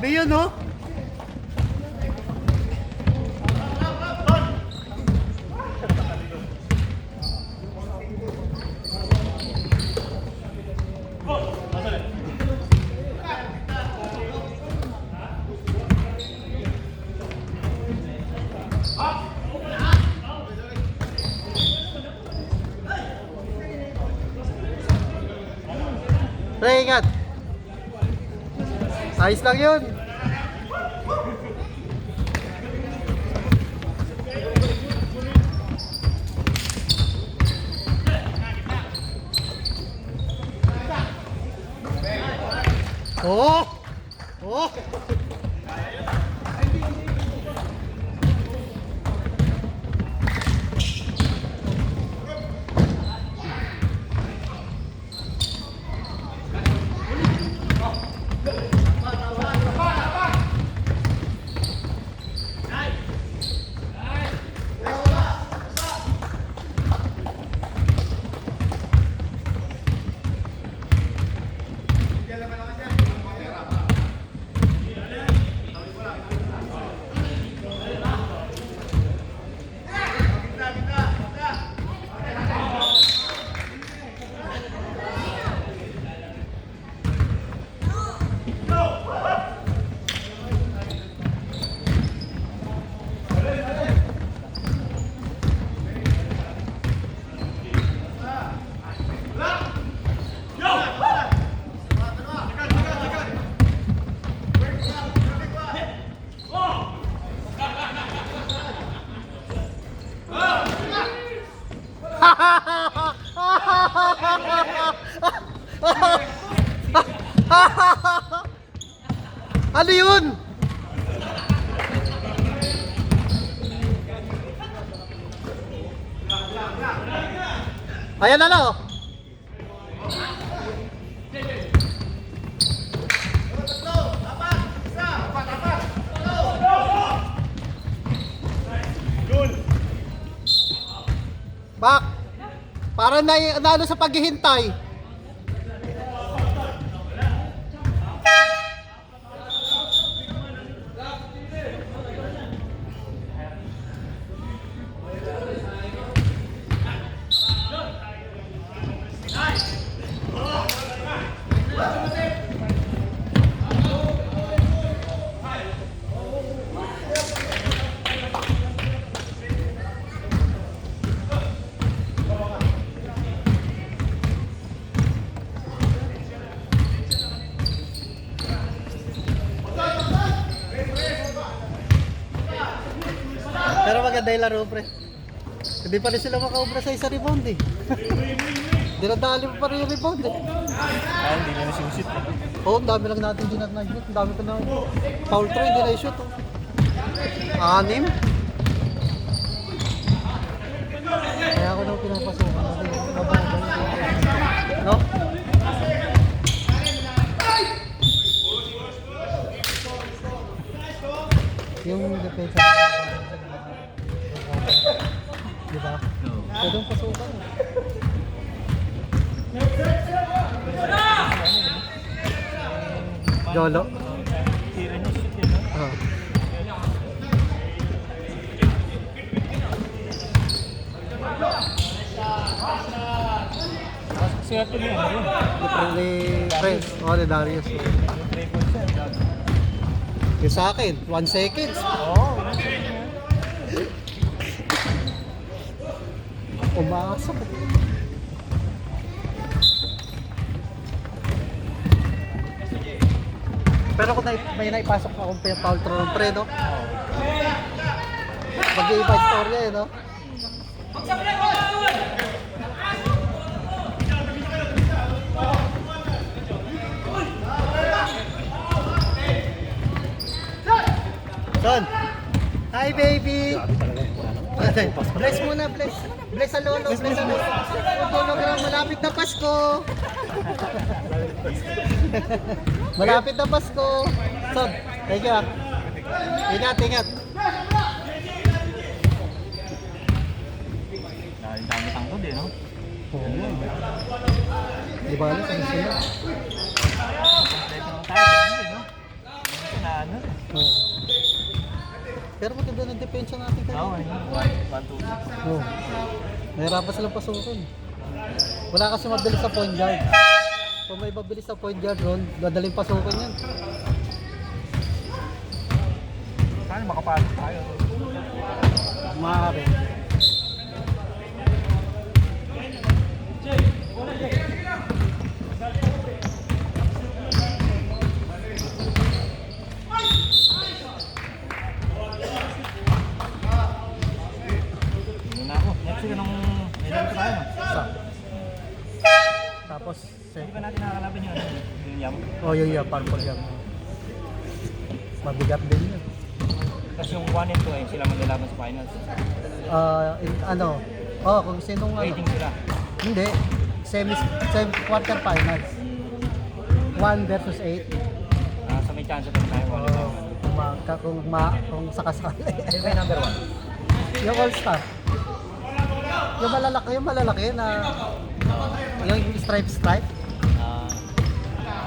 Grabe yun, no? Pre, ingat. Ayos lang yun. Oh! Oh! Ano yun? Ayan na no. Bak, para nalo sa paghihintay. Pero maganda yung laro, pre. Hindi pa rin sila makaubra sa isa rebound eh. Dinadali mo pa rin yung rebound eh. Ah, hindi na nasingsit eh. Oo, ang dami lang natin dinat-night. Ang dami ko na foul try, hindi na i-shoot. Oh. 6. Kaya ako nang pinapasukan natin. Mababa. No? Yung defense. Diba? Pwede yung pasukan. Jolo? Tira niya shoot yun, no? Oo. Siya ito niya, ano yun? Ni Prince. Oo, ni Darius. Yung sa akin, 1 seconds. Oo. Umasok. Pero kung may naipasok na akong foul throw pre, no? Mag-iiba istorya eh, no? Son! Hi, baby! Bless muna, bless. Bless sa lolo, bless sa lolo. Hologram, malapit na Pasko. Malapit na Pasko. Son, thank you ah. Ingat, ingat. Ang dami tangkod eh, no? Oo. Di ba alam, ano sila? Kompleto naman tayo, ganun din, no? Kasi ano. Oo. Pero maganda ng depensa natin kayo. Oo, 1, 2. Oo. Nahirapan silang pasukin. Wala kasi mabilis sa point guard. Kung may mabilis sa point guard ron, dadaling pasukin yan. Saan makapasok tayo? Maaari. Yun na ako. Next week anong medal ko tayo? Sa. Tapos, Hindi ba natin nakakalaban yun? Yung yam? oh yung purple yan. Mabigat din yun. Kasi yung 1 and 2 ay sila maglalaban sa finals. Kung sinong Waiting sila. hindi, semi quarter finals. 1 versus 8. So may chance pa tayo. Kung sakasakali. Sino ba yung number 1? Yung all-star. Yung malalaki na yung stripe.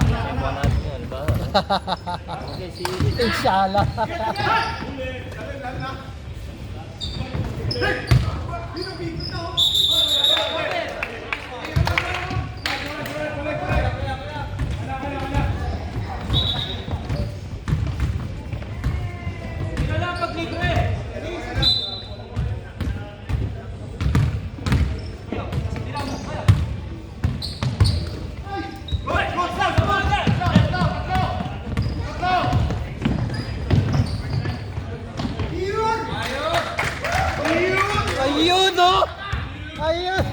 Yung 1 natin yun, ba? Okay, si... Inshallah. Ayun, no? Ayun.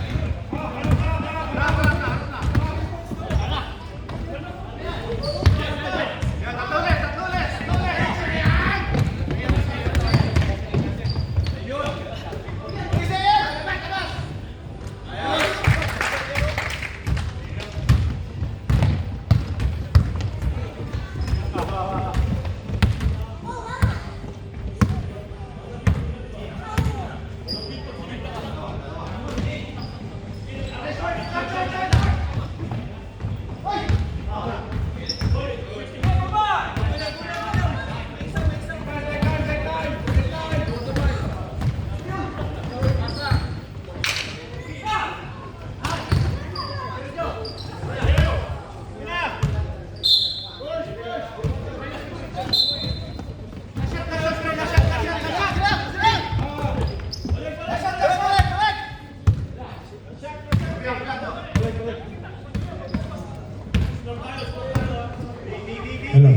Hello.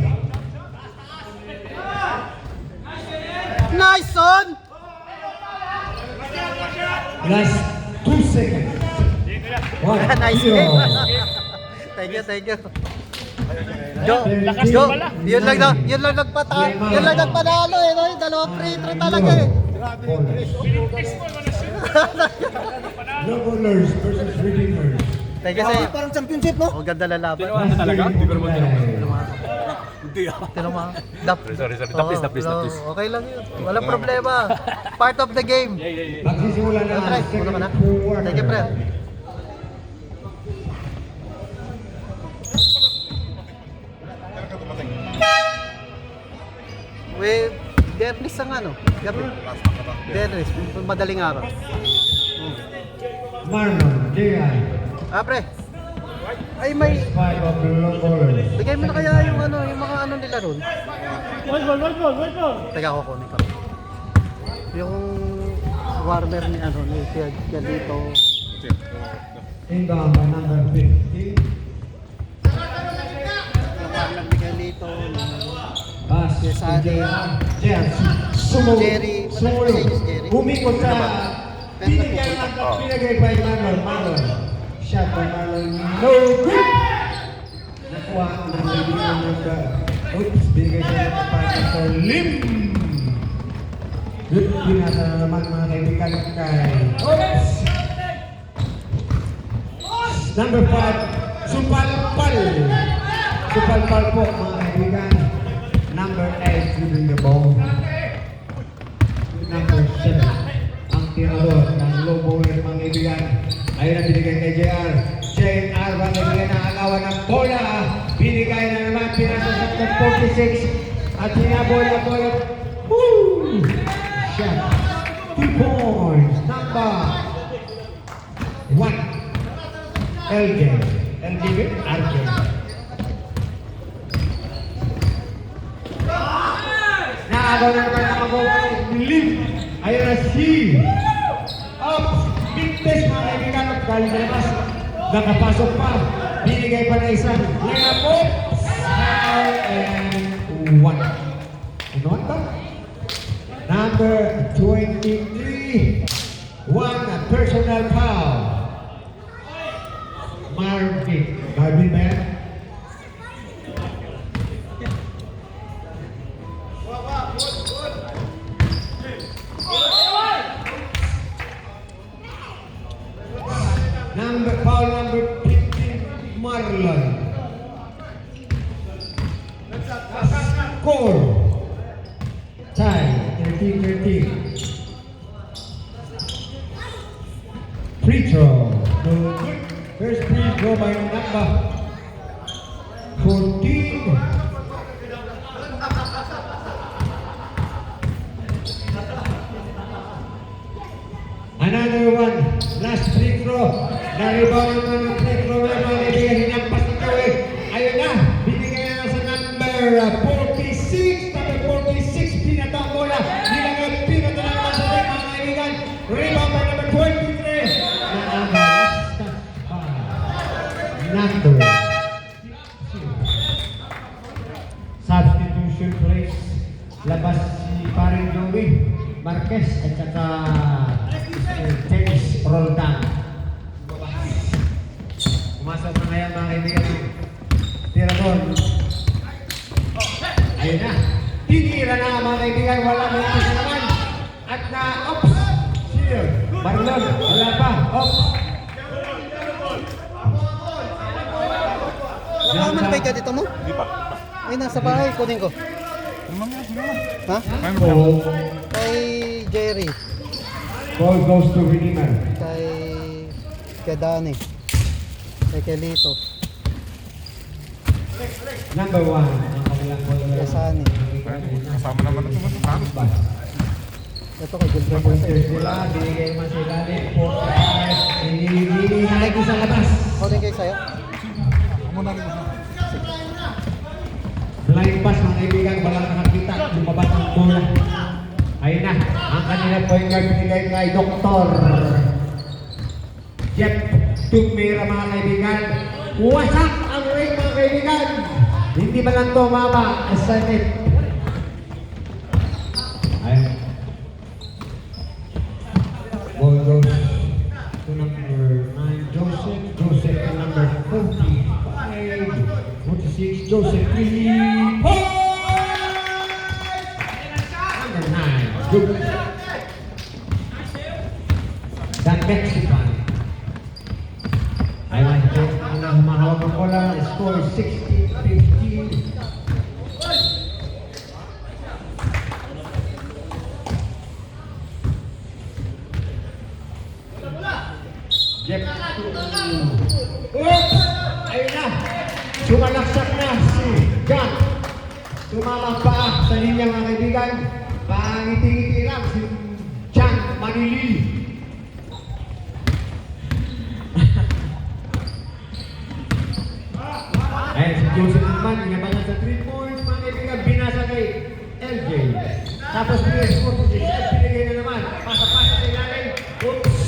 Nice, son! Last 2 seconds. Nice 1-0. game. Thank you. Yun lang nagpanalo eh, no? Yung dalawang free throw talaga eh. Doublers versus Redeemers. Thank you sa'yo. Parang championship, no? Oh, ganda lalaban. Last talaga? Hindi ko naman Tino mo. Sorry. Tapis. Okay lang yun. Walang problema. Part of the game. Magsisimula na Try, ang muna ka na. second quarter. Thank you, friend. Bernis ang ano, gabi. Bernis, madaling araw. Marlon, J.I. Pre. Ay may, 5 of the long ballers. bigay mo na kaya yung ano, yung mga ano nila ron. White ball. Teka, kukunin ko. Yung warmer ni ano, ni Tia dito. Inbound by number 50. Yung warmer ni Galito. Pass Yes, to Adi. Jerry. Sumo. Jerry. Sumo. Jerry. Umikot sa binigay Pero ang pinagay by Marlon. Shot by Marlon. No good! Nakuha ng kaibigan ng oops, binigay siya ng pasok sa Lim. Good binasa na naman mga kaibigan kay oops! Number 5, Supalpal. Supalpal po mga kaibigan. Number 8, shooting the ball. Number 7, ang tirador ng low bowler mga kaibigan. Ayun ang binigay kay JR. JR ba nagbigay ng agawan ng bola. Binigay na naman, pinasa sa 46. At hinabol na po yung woo! Shot. 2 points. Number 1. LJ. LJ with RJ. Nakagaw na naman ang magawa ng lead. Ayun na si Ops. Big test mga kaibigan. Galing sa labas. Nakapasok pa. Binigay pa na isang layup. Oops. And 1. Ano ba? Number 23. 1 personal foul. Marvin. Marvin ba yan? Foul number 15, Marlon. Score. Tie, 13-13. Free throw. No good. First free throw by number 14. Another one. Last free throw. Na-rebound naman ng free throw na mga kaibigan. Hinampas na gawin. Ayun na. Binigay na sa number 46. Number 46. Pinatang bola. Nilagay pinatang naman sa rin mga kaibigan. Rebound by number 23. Number substitution place. Labas si Paring Joey Marquez at saka James Roldan. Pumasok na ngayon mga kaibigan. Tira doon. Ayun na. Tinira na mga kaibigan. Wala mo ito sa naman. At na, ops. Shield. Marlon. Wala pa. Ops. Nakaman ba ka dito mo? Hindi pa. Ay, nasa bahay. Kunin ko. Ha? Ball. Kay Jerry. Ball goes to Redeemer. Kay Dani. Kay Kelito. Number 1. Ang kanilang ball. Kay Sunny. Kasama naman ito sa Panos ba? Ito kay Gilbert. Pointers nila. Binigay naman sila ni 45. Hinihintay ko sa labas. Kunin kayo sa'yo. Muna rin ako. Blind pass mga kaibigan, walang nakakita, lumabas ang bola. Ayun na, ang kanila point guard binigay kay Dr. Jeff Tumira mga kaibigan. Wasak ang ring mga kaibigan. Hindi ba lang tumama? Asanit. Ayun. Ball goes to number 9, Joseph. Joseph to number 45. 46, Joseph 3 points! Number 9, good. The Mexican. I like it. Ang humahawag ng bola, score 16-15. Jeff. Oops! Ayun na. Sumalaksak na si John. Tumama pa sa linya mga kaibigan. Pangiti-ngiti lang si John Manili. Ayun si Joseph naman, ginabangan sa 3 points. Mga kaibigan, binasa kay LJ. Tapos pinigay na naman. Pasa-pasa sa ilalim. Oops!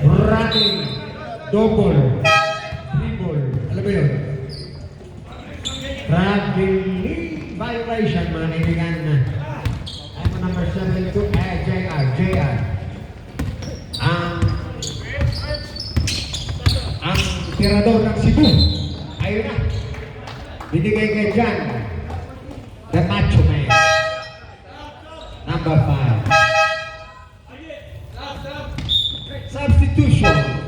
Running. Double. Ano ba yun? Traveling violation mga kaibigan na. Ano number 72? JR. Ang tirador ng Cebu. Ayun na. Binigay kay John. The Macho Man. Number 5. Substitution.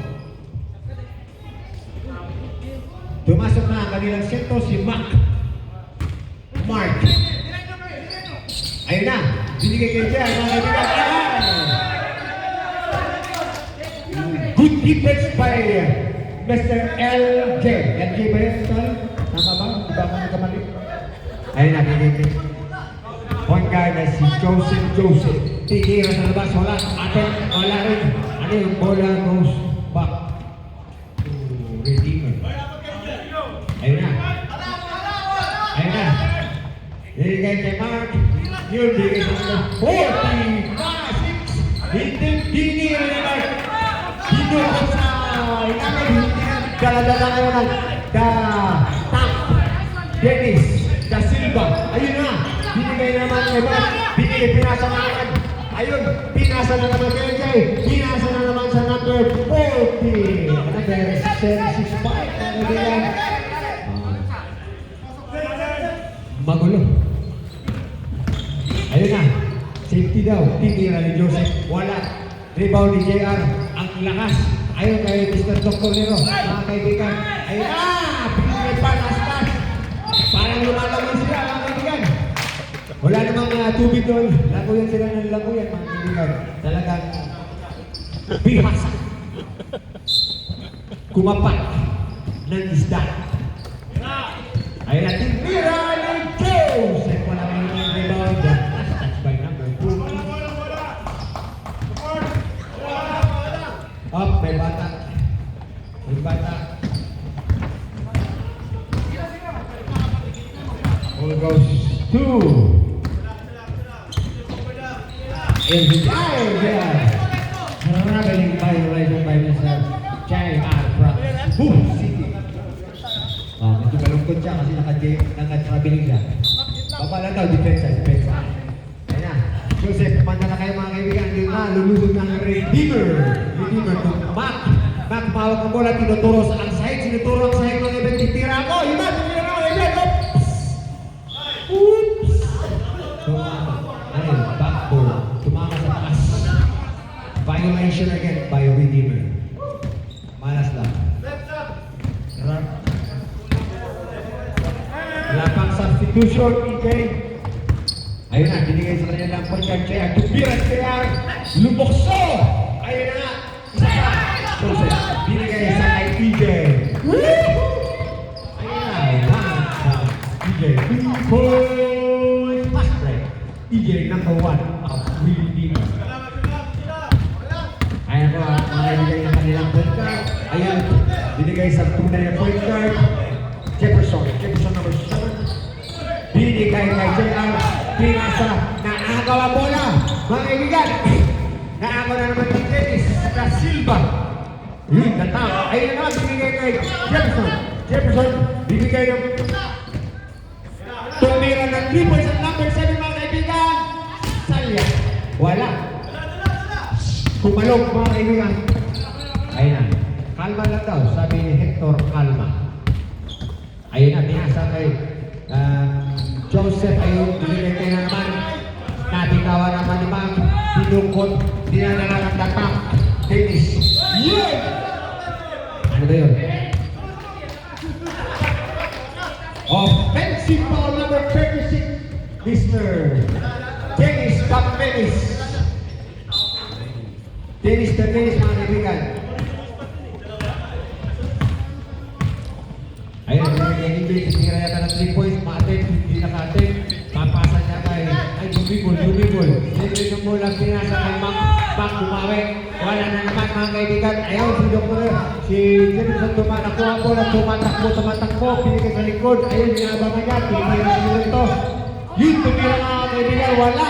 Tumasok na ang kanilang sento si Mark. Ayun na. Binigay kay Jer. Mga kaibigan. Good defense by Mr. LJ. LJ ba yun? Sorry? Tama ba? Di ba ako nagkamali? Ayun na, pinigil. Point guard na si Joseph. Titira sa labas, wala. Atin, wala rin. Ano yung bola goes back to Redeemer. Ayun na. Ayun na. Bigay kay Mark. Yun, bigay sa mga 45-6. Hindi tinira ni Mark. Hinukot sa ilalim. Dala-dala ngayon ng Tank. Dennis Da Silva. Ayun na. Binigay naman kay Mark. Pinasa na naman. Ayun. Pinasa na naman kay Jay. Pinasa na naman sa number 40. Number 65. Magulo. Ayun na. Safety daw. Titira ni Joseph. Wala. Rebound ni JR. Ang lakas. Ayun kay Mr. Dr. Nero. Mga kaibigan. Ayun na. Pinigay pa. Last pass. Parang lumalaman sila. Mga kaibigan. Wala namang tubig doon. Laguyan sila ng laguyan. Mga kaibigan. Talagang bihasa. Kumapat ng isda. Ayun na. Tinira ni Joseph. Wala kang rebound. Touch by number 2. Up, may bata. May bata. All goes to Traveling violation by Mr. J.R. Boom City. Medyo malungkot siya kasi naka-traveling siya. Babala daw, depensa. Ayan na. Joseph, kumanda na kayo mga kaibigan. Hindi na, lulusog ng Redeemer to Mac. Mac, mawag ang bola, tinuturo sa ang side. Sinuturo ang side mga ibang titira ko. Yun na, titira ko mga ibang. Oops! Ayun, backboard. Tumama sa taas. Violation again by Redeemer. Malas lang. Wala pang substitution, EJ. Ayun na, binigay sa kanya lang point guard kaya. Tupiran kaya. Lumokso! Ayun na nga. Isa pa. Joseph, binigay sa kay EJ. Ayun na. EJ. 2-point fast break. EJ number 1 of Redeemer. Ayan po, binigay ng kanilang point guard. Ayan, binigay sa tunay na point guard. Jefferson number 7. Binigay kay JR. Pinasa, naagaw ang bola. Mga kaibigan, naagaw na naman ni Dennis Da Silva. Yun, natang. Ayun na naman, binigay kay Jefferson, binigay ng tumira ng 3 points at number 7, mga kaibigan. Salya. Wala. Kumalog, mga kaibigan. Ayun na. Kalma lang daw, sabi ni Hector, kalma. Ayun na, pinasa kay Joseph. Ayun, binigay kayo naman. Natingawa naman ni Ma'am. Pinukot, dinadala ng datang. Dennis. Yeah! Ano ba yun? Offensive foul number 36. Mr. Dennis Tapenis. Dennis Tapenis, mga kaibigan. Ayun, hindi sinira yata ng 3 points, ma-attempt, hindi naka-attempt, papasa niya kay, Dumibol. Siyempre yung mula pinasa kay Mac, bumawi, wala na naman mga kaibigan. Ayaw, si Jefferson nakuha po na tumatakbo, pinigay sa likod, ayun, inabangan niya, pinigay na nila ito. Yun, tumira mga kaibigan, wala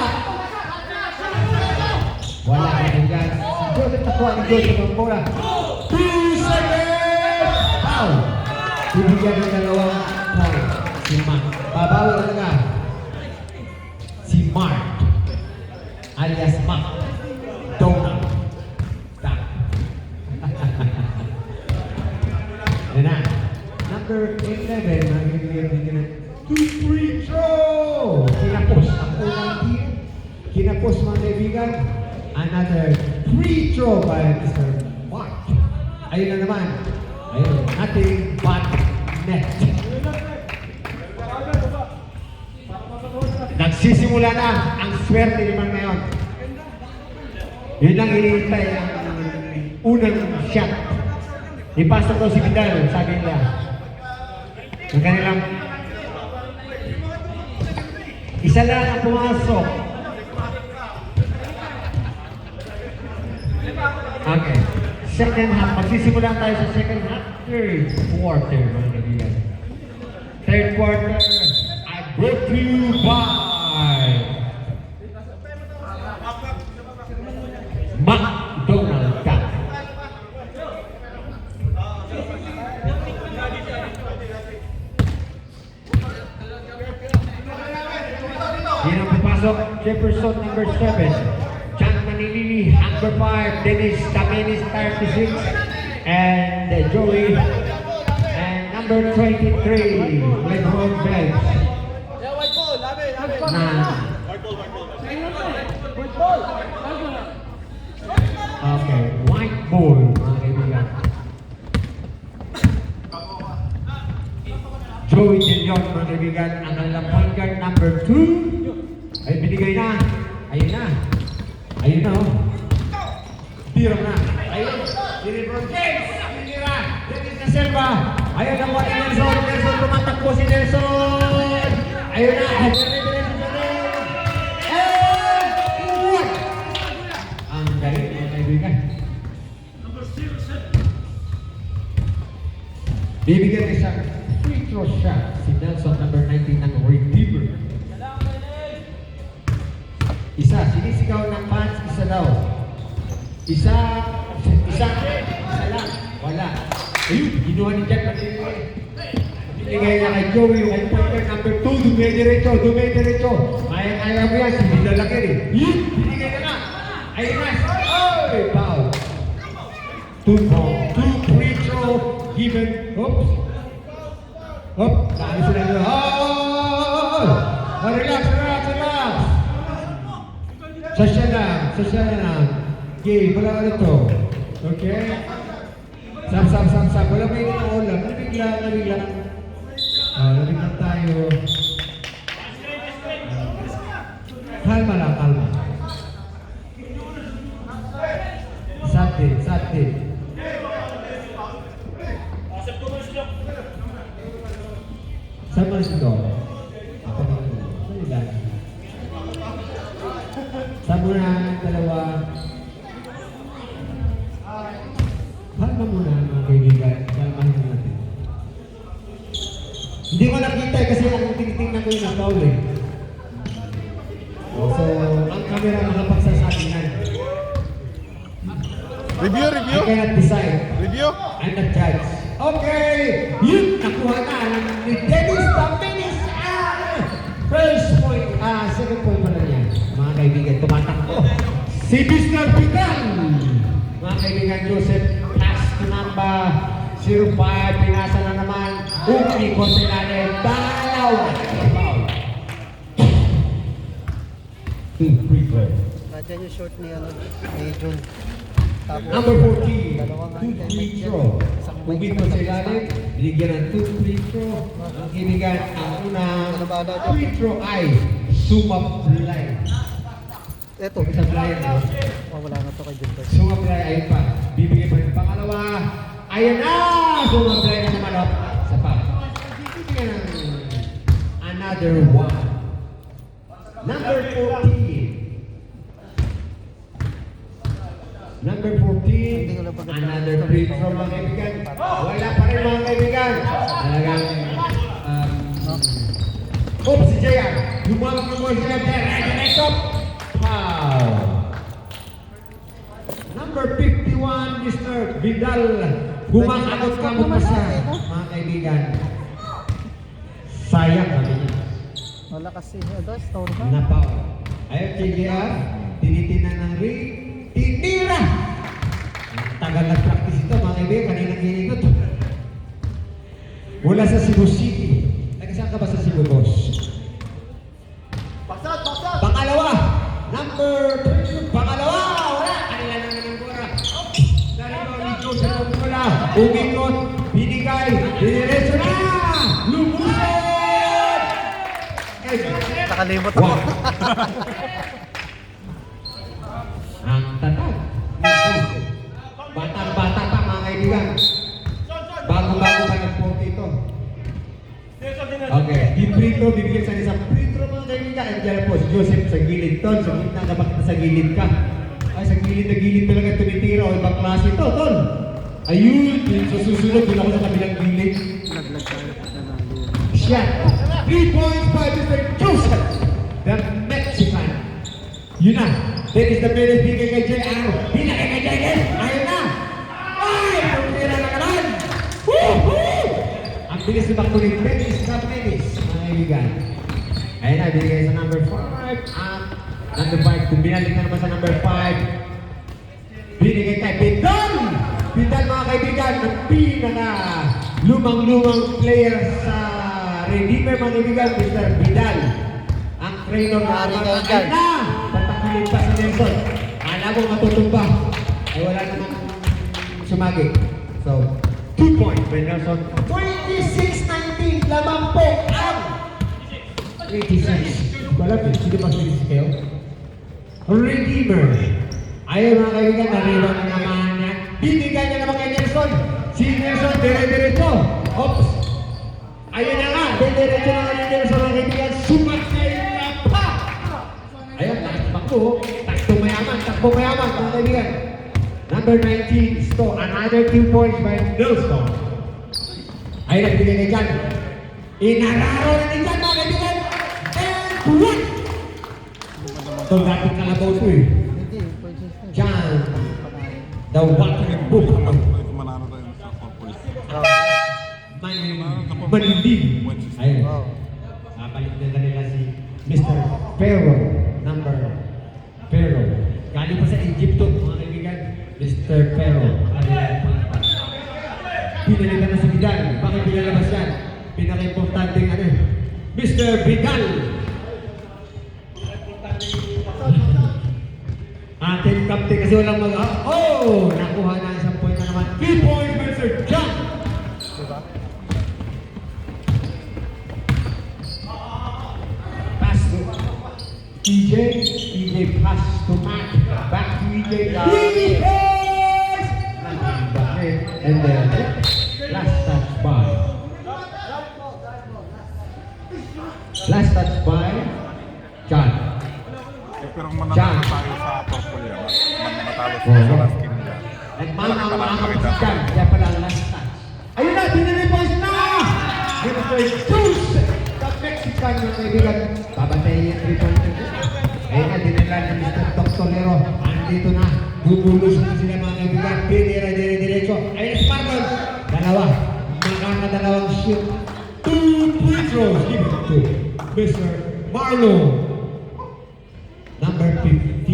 kaibigan. Si Joseph nakuha ni Joseph ang bola. 2 seconds! Foul! Bibigyan ng dalawang point si Mark. Babawi talaga si Mark alias Mark Donald Duck. Yan na. Number 11, magiging 2 free throw. Kinapos ang unang team. Kinapos mga kaibigan. Another free throw by Mr. Mark. Ayun na naman. Ayun, nothing but net. Nagsisimula na ang swerte naman ngayon. Yun lang hinihintay ang unang shot. Ipasok ko si Vidal, sabi nila. Ang kanilang Isa lang ang pumasok. Okay. Second half. Magsisimulan tayo sa second half. Third quarter, mga kaibigan. Third quarter, I brought to you by McDonald's. Yan ang papasok, Jefferson number 7, John Manilili number 5, Dennis Tamenis 36, and Joey, and number 23, LeBron Bells. Okay, white ball, mga kaibigan. Joey De Leon, mga kaibigan, ang kanilang point guard number 2. Ay, binigay na. Ayun na. Ayun na, oh. Tira na. Ayun. Si LeBron James. Tira. Dennis na Selva. Ayun na po ni Nelson. Nelson, tumatakbo si Nelson. Ayun na. And what? Ang galing, mga kaibigan. Bibigyan ng isang free throw shot si Nelson, number 19 ng Redeemer. Isa, sinisigaw ng fans, isa daw. Isa lang. Wala. Ayun, ginuha ni Jack Manilili. Binigay na kay Joey, yung kay pointer number 2, dume-diretso. Kaya mo yan, si Bidalaki rin. Yun, binigay na nga. Ayun na. Oy, foul. 2 free throw given. Oops. Dami sila nyo. Relax. Sasya lang. Okay, wala ka nito. Okay? Sap. Wala may nito ulam. Nabig lang. Nabig lang tayo. Kalma lang. Sate. Saan ba ito? Saan mo na dalawa? Kalma muna, mga kaibigan. Kalmahin natin. Hindi ko nakita kasi ang tinitingnan ko yung nakaul eh. So, ang camera makapagsasabi na. Review. I cannot decide. Review. I'm the judge. Okay! Yun! Nakuha na ni Dennis Tamenis! First point, second point pa na yan. Mga kaibigan, tumatakbo. Si Mr. Vidal! Mga kaibigan, Joseph, pass to number 05. Pinasa na naman. Umikot sa ilalim. Dalawa! Two free throw. Nandiyan yung short ni Jun. Tapos, Number 14, dalawang 2 handle free dyan. throw. Isang Umikot sa ilalim. Binigyan ng 2 free throw. Ang kaibigan, ang unang free throw ay sumablay. Eto. Sumablay. Wala na to kay Jun. Sumablay, ayun pa. Bibigyan pa ng pangalawa. Ayan na! Sumablay na naman up. Sa pa. Bibigyan ng another one. Number 14. Number 14, another free throw, mga kaibigan. Wala pa rin, mga kaibigan. Talagang, si Jaya. Lumawag mo si Jaya. Stop. Foul. Number 51, Mr. Vidal. Bumakakot-kakot pa siya, mga kaibigan. Sayang kami niya. Wala kasi. Store ba? Napaw. Ayun, JJR. Tinitinan ng ring. Tinira! Tagal nag-practice ito, mga kaibigan. Kanina ginikot. Wala sa Cebu City. Nag-isang ka ba sa Cebu, boss? Baksat. Pangalawa! Number 2. Pangalawa! Wala! Kanila na ng gora. Narito ni Joseph Pumula. Umikot. Binigay. Diniretso na! Lumusot! Nakalimot ako. Wow! Ang tatag. Batang-bata pa, mga kaibigan. Bago-bago pa ng 40 ito. Okay, yung free throw, bibigyan sa isang free throw. throw mga kaibigan. At dyan po, si Joseph sa gilid tol. Sa gitna ka, bakit sa gilid ka? Ay, sa gilid na gilid talaga tumitira. O, ibang klase to, tol. Ayun, sa susunod, doon ako sa kabilang gilid. Shot. 3 points by Mr. Joseph, the Mexican. Yun na. That is the minute bigay kay JR. Binagay kay JR. Ayun na. Ay! Pumira na naman. Woohoo! Ang bilis ni Bakulit. Menis na Menis. Mga kaibigan. Ayun na. Binigay sa number 5. At number 5. Binalik na naman sa number 5. Binigay kay Bidal. Bidal mga kaibigan. Ang pinaka lumang-lumang player sa Redeemer mga kaibigan. Mr. Bidal. Ang trainer na Ayun na. Tatakilin pa si Nelson. Kala mo matutumba. Ay wala naman sumagi. So, 2 points by Nelson. 26-19. Lamang po ang 86. Wala ba? Sino ba sinis kayo? Redeemer. Ayun mga kaibigan, nariwa na naman niya. Binigyan niya naman kay Nelson. Si Nelson, dire-diretso. Oops. Ayun na nga. Dire-diretso na nga ni Nelson mga kaibigan. Sumakay na pa. Ayun, takbo. Takbo mayaman, mga kaibigan. Number 19, Sto. Another 2 points by Nelson. Ayun, nagbigay kay Jan. Inararo na ni Jan, mga kaibigan. And one. Ito dapat kalabaw ito eh. Hindi, persistent. Jan. The watering book. Manalo tayo sa corporate. Manindi. Ayun. Wow. Napalit na nila si Mr. Pero, number Pero. Galing pa sa Egypto, mga kaibigan. Mr. Pero. Pinalitan na si Vidal. Bakit pinalabas yan? Pinaka-importanting ano? Mr. Vidal. Ating captain kasi walang mag... Oh! Nakuha na isang point na naman. 3 points, Mr. John! Diba? Pass to EJ. EJ pass to Matt. Back to EJ. Defense! And then last touch by. Last touch by John. Pero mananalo tayo sa portfolio. Matalo sa last game niya. Nagmana ang mga kapatid. Kaya pala ang last touch. Ayun na! Binili points na! Mr. Juice! The Mexican mga kaibigan. Babantayin niya 3 points. Ayun na, dinala ni Mr. Doctorero. Andito na. Bubulos na sila mga kaibigan. Pinira, dire-diretso. Ayun na si Marlon. Dalawa. Makakadalawang shoot. 2 free throws. Give it to Mr. Marlon. Number 15.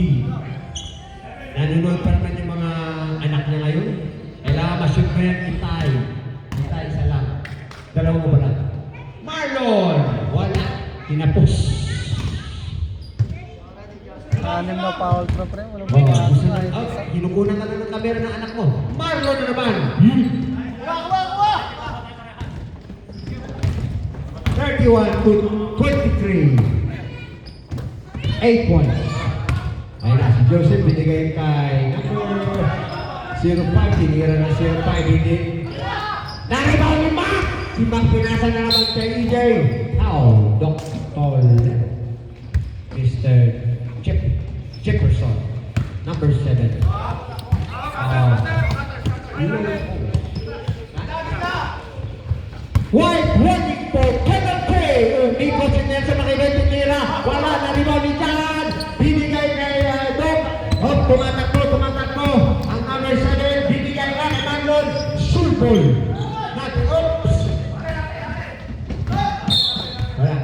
Nanonood pa naman yung mga anak niya ngayon. Kailangan ma-shoot mo yan, Itay. Itay, isa lang. Dalawang mo lang. Marlon! Wala. Tinapos. Anim na foul pro pre. Walang Oh, pagkakas na. kinukunan ka na ng kamera ng anak mo. Marlon na naman. 31 to 23. 8 points. Ayun na, si Joseph binigay kay number 05. Tinira na 05. Hindi. Naribaw ni Mac! Si Mac pinasa na naman kay EJ. Now, Dr. Mr. Jefferson. Number 7. White running for Kevin Kay. Nico si Nelson makibay tinira. Wala na rin ni Jan. Binigay kay Doc. Tumatakbo. Ang number 7. Binigay ka kay Marlon. Sulbol. Oops. Wala.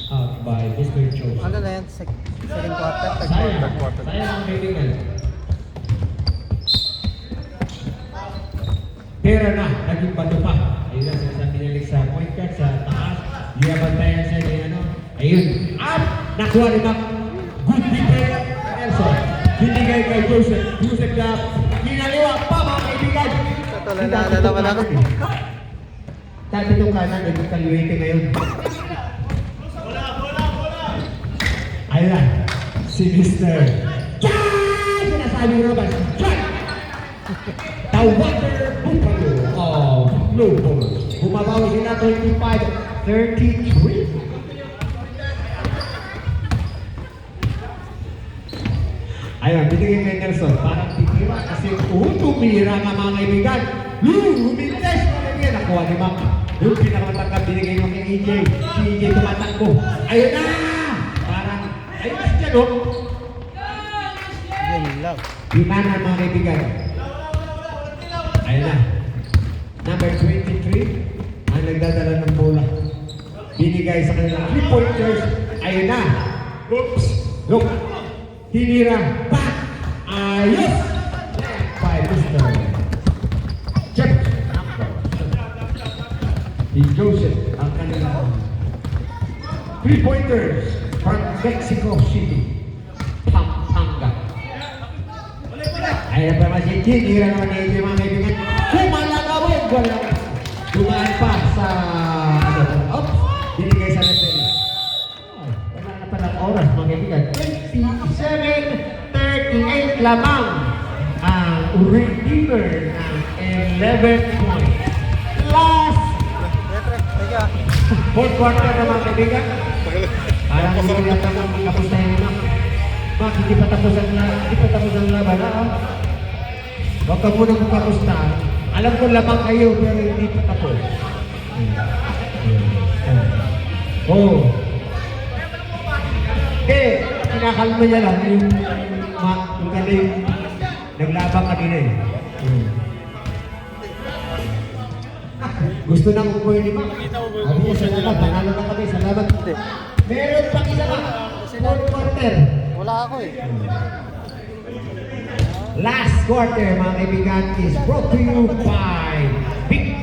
Out by Mr. Jones. Ano na yan? Second quarter, third Sayang. quarter. Sayang ang kaibigan. Pero na, naging bato pa. Ayun na, sinasabi niya sa point guard, sa taas. Yung abantayan sa ano. Ayun. Up! Nakuha ni Mac. Good defense. Nelson. Binigay kay Joseph. Joseph na kinaliwa pa mga kaibigan. Ito lang na naman ako. Dati itong kanan, naging kaliwete ngayon. Ayun na. Si Mr. John! Sinasabi ko naman, John! The water buffalo of Blue Bulls. Bumabawi sila 25-33. Ayun, binigay kay Nelson. Parang titira kasi tumira nga mga kaibigan. Humintes mga kaibigan. Nakuha ni Mac. Yung pinakamatangkap binigay mo kay EJ. Si EJ tumatakbo. Ayun na! Parang, ayun na siya, no? Yan lang. Bimanan mga kaibigan. Ayun na. Number 23, ang nagdadala ng bola. Binigay sa kanilang 3-pointers. Ayun na. Oops. Look. Tinira. Back. Ayos. By Mr. Jeff. Si Joseph ang kanilang 3-pointers from Mexico City. Pampanga. Ayun pa masih tinira naman na ito mga kaibigan. Kumalagawin. Walang dumaan pa sa oops. Binigay sa referee. Wala na palang oras mga kaibigan. 27-38 lamang ang Redeemer ng 11 points. Last Teka. fourth quarter na mga kaibigan. Parang hindi na tapos na yun. Mak, hindi pa tapos ang laban na. Huwag ka muna magkakusta. Alam ko lamang kayo pero hindi pa tapos. Oh. Kinakalma niya lang yung kanina naglabang kanina eh. Gusto nang upuin ni Mac. Sabi niya, salamat, panalo na kami, salamat. Meron pang isa ka, fourth quarter. Wala ako eh. Last quarter, mga kaibigan, is brought to you by Big